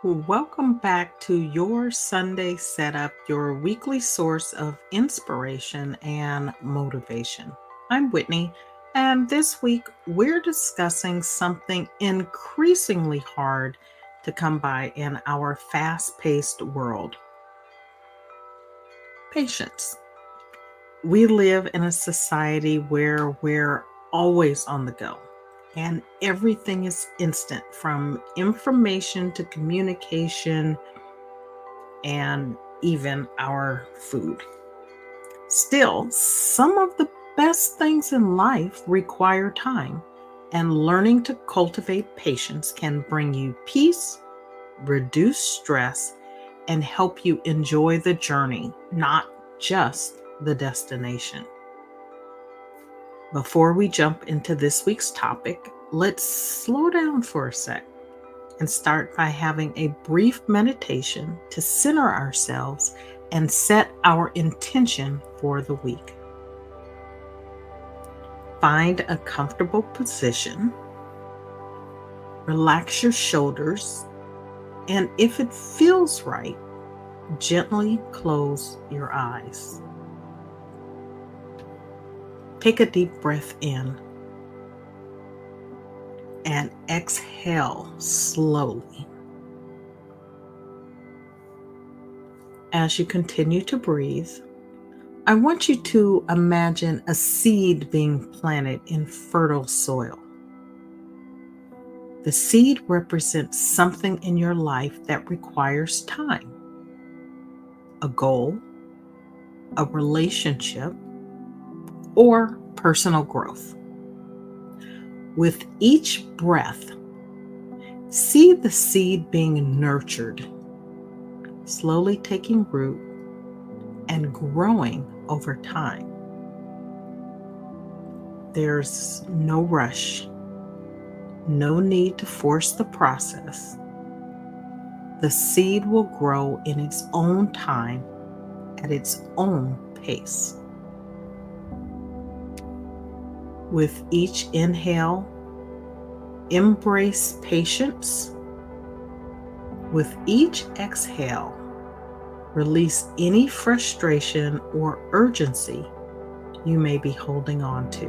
Welcome back to your Sunday setup, your weekly source of inspiration and motivation. I'm Whitney, and this week we're discussing something increasingly hard to come by in our fast paced world: patience. We live in a society where we're always on the go, and everything is instant, from information to communication and even our food. Still, some of the best things in life require time, and learning to cultivate patience can bring you peace, reduce stress, and help you enjoy the journey, not just the destination. Before we jump into this week's topic, let's slow down for a sec and start by having a brief meditation to center ourselves and set our intention for the week. Find a comfortable position, relax your shoulders, and if it feels right, gently close your eyes. Take a deep breath in and exhale slowly. As you continue to breathe, I want you to imagine a seed being planted in fertile soil. The seed represents something in your life that requires time: a goal, a relationship, or personal growth. With each breath, see the seed being nurtured, slowly taking root and growing over time. There's no rush, no need to force the process. The seed will grow in its own time, at its own pace. With each inhale, embrace patience. With each exhale, release any frustration or urgency you may be holding on to.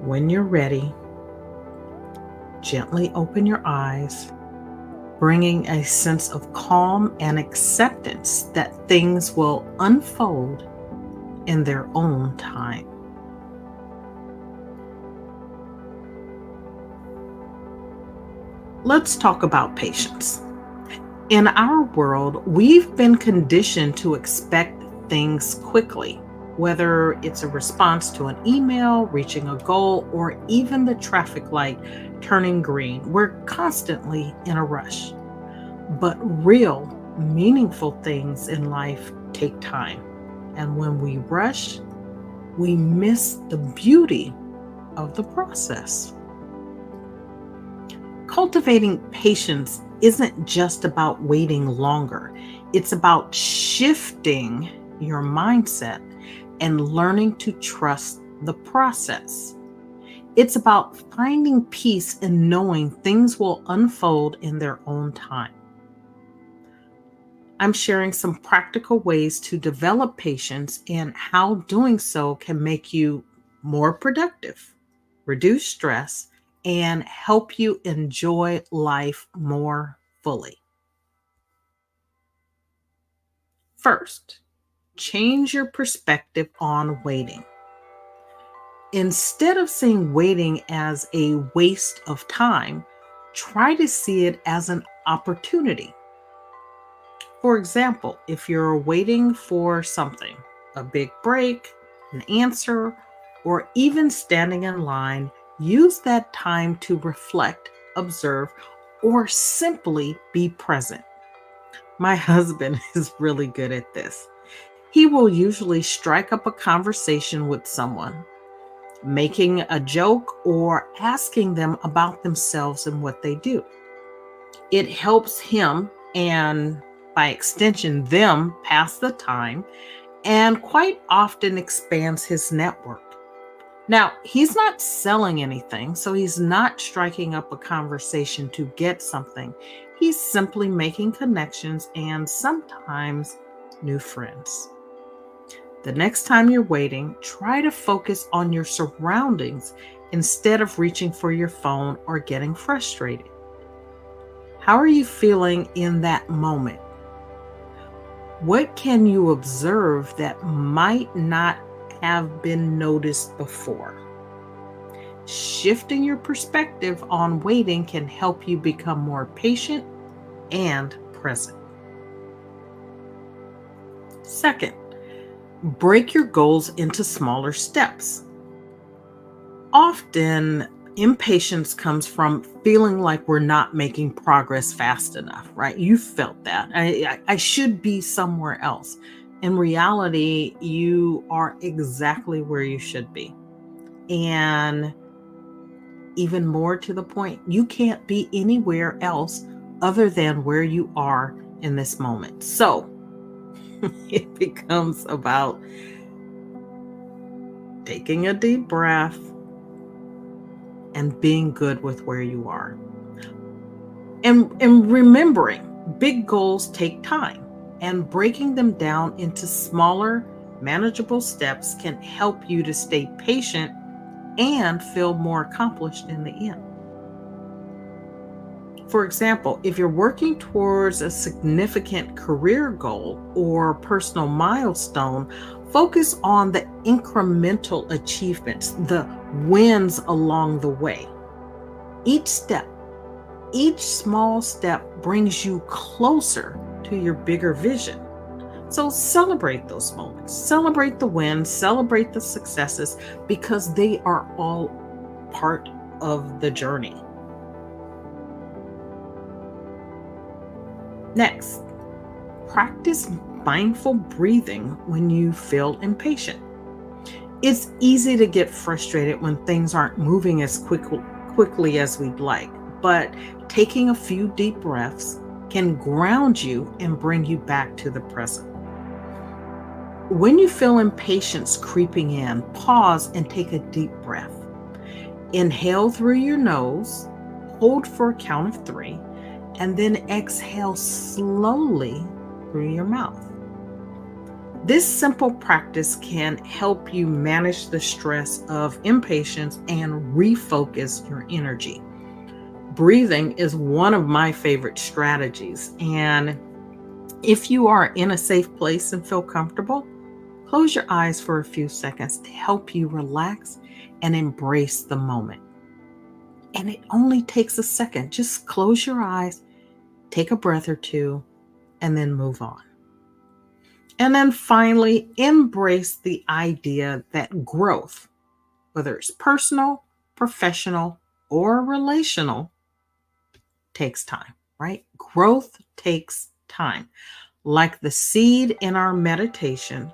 When you're ready, gently open your eyes, bringing a sense of calm and acceptance that things will unfold in their own time. Let's talk about patience. In our world, we've been conditioned to expect things quickly, whether it's a response to an email, reaching a goal, or even the traffic light turning green. We're constantly in a rush. But real, meaningful things in life take time. And when we rush, we miss the beauty of the process. Cultivating patience isn't just about waiting longer. It's about shifting your mindset and learning to trust the process. It's about finding peace in knowing things will unfold in their own time. I'm sharing some practical ways to develop patience and how doing so can make you more productive, reduce stress, and help you enjoy life more fully. First, change your perspective on waiting. Instead of seeing waiting as a waste of time, try to see it as an opportunity. For example, if you're waiting for something, a big break, an answer, or even standing in line, use that time to reflect, observe, or simply be present. My husband is really good at this. He will usually strike up a conversation with someone, making a joke or asking them about themselves and what they do. It helps him, and by extension, them, pass the time and quite often expands his network. Now, he's not selling anything, so he's not striking up a conversation to get something. He's simply making connections and sometimes new friends. The next time you're waiting, try to focus on your surroundings instead of reaching for your phone or getting frustrated. How are you feeling in that moment? What can you observe that might not have been noticed before? Shifting your perspective on waiting can help you become more patient and present. Second, break your goals into smaller steps. Often, impatience comes from feeling like we're not making progress fast enough, right? You felt that. I should be somewhere else. In reality, you are exactly where you should be. And even more to the point, you can't be anywhere else other than where you are in this moment. So it becomes about taking a deep breath and being good with where you are. And remembering big goals take time, and breaking them down into smaller, manageable steps can help you to stay patient and feel more accomplished in the end. For example, if you're working towards a significant career goal or personal milestone, focus on the incremental achievements, the wins along the way. Each step, each small step brings you closer to your bigger vision. So celebrate those moments, celebrate the wins, celebrate the successes because they are all part of the journey. Next, practice mindful breathing when you feel impatient. It's easy to get frustrated when things aren't moving as quickly as we'd like, but taking a few deep breaths can ground you and bring you back to the present. When you feel impatience creeping in, pause and take a deep breath. Inhale through your nose, hold for a count of 3, and then exhale slowly through your mouth. This simple practice can help you manage the stress of impatience and refocus your energy. Breathing is one of my favorite strategies, and if you are in a safe place and feel comfortable, close your eyes for a few seconds to help you relax and embrace the moment. And it only takes a second. Just close your eyes, take a breath or two, and then move on. And then finally, embrace the idea that growth, whether it's personal, professional, or relational, takes time, right? Growth takes time. Like the seed in our meditation,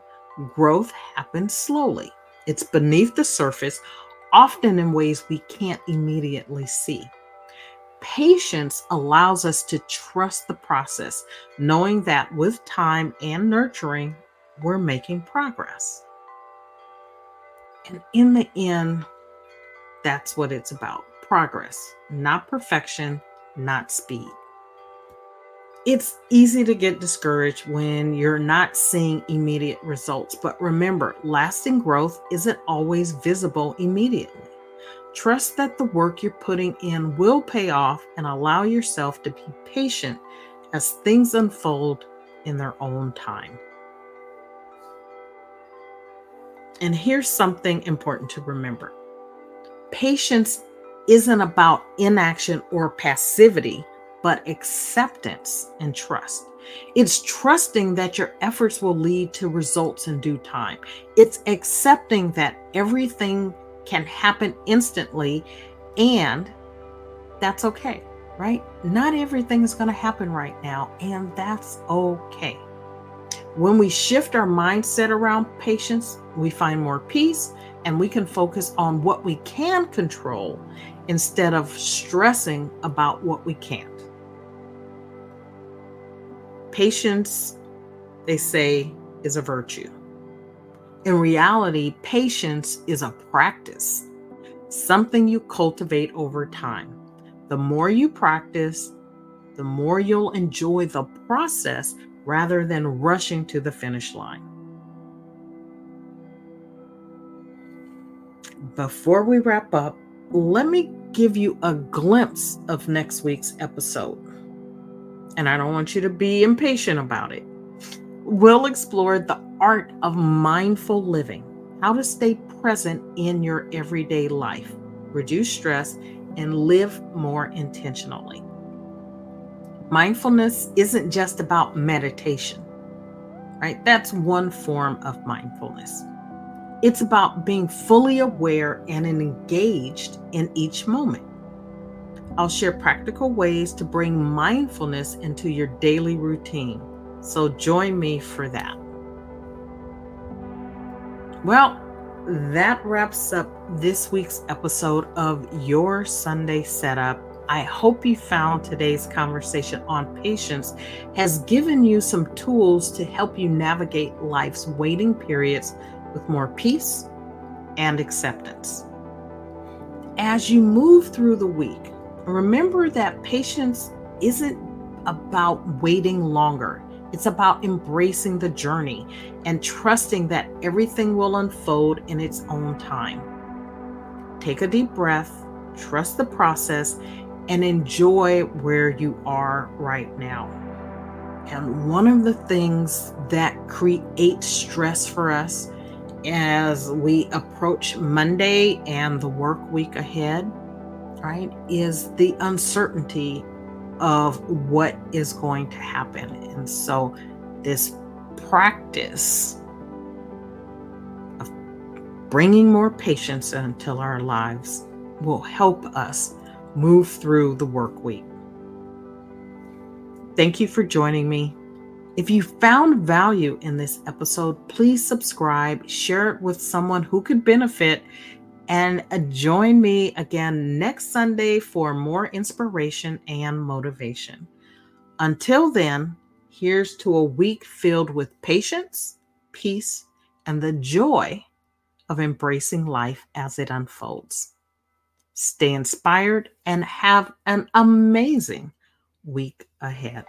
growth happens slowly. It's beneath the surface, often in ways we can't immediately see. Patience allows us to trust the process, knowing that with time and nurturing, we're making progress. And in the end, that's what it's about, progress, not perfection, not speed. It's easy to get discouraged when you're not seeing immediate results, but remember, lasting growth isn't always visible immediately. Trust that the work you're putting in will pay off and allow yourself to be patient as things unfold in their own time. And here's something important to remember: patience isn't about inaction or passivity, but acceptance and trust. It's trusting that your efforts will lead to results in due time. It's accepting that everything can happen instantly, and that's okay, right? Not everything is going to happen right now, and that's okay. When we shift our mindset around patience, we find more peace and we can focus on what we can control instead of stressing about what we can't. Patience, they say, is a virtue. In reality, patience is a practice, something you cultivate over time. The more you practice, the more you'll enjoy the process rather than rushing to the finish line. Before we wrap up, let me give you a glimpse of next week's episode. And I don't want you to be impatient about it. We'll explore the art of mindful living, how to stay present in your everyday life, reduce stress, and live more intentionally. Mindfulness isn't just about meditation, right? That's one form of mindfulness. It's about being fully aware and engaged in each moment. I'll share practical ways to bring mindfulness into your daily routine. So join me for that. Well, that wraps up this week's episode of Your Sunday Setup. I hope you found today's conversation on patience has given you some tools to help you navigate life's waiting periods with more peace and acceptance. As you move through the week, remember that patience isn't about waiting longer. It's about embracing the journey and trusting that everything will unfold in its own time. Take a deep breath, trust the process, and enjoy where you are right now. And one of the things that creates stress for us as we approach Monday and the work week ahead, right, is the uncertainty of what is going to happen. And so, this practice of bringing more patience into our lives will help us move through the work week. Thank you for joining me. If you found value in this episode, please subscribe, share it with someone who could benefit, and join me again next Sunday for more inspiration and motivation. Until then, here's to a week filled with patience, peace, and the joy of embracing life as it unfolds. Stay inspired and have an amazing week ahead.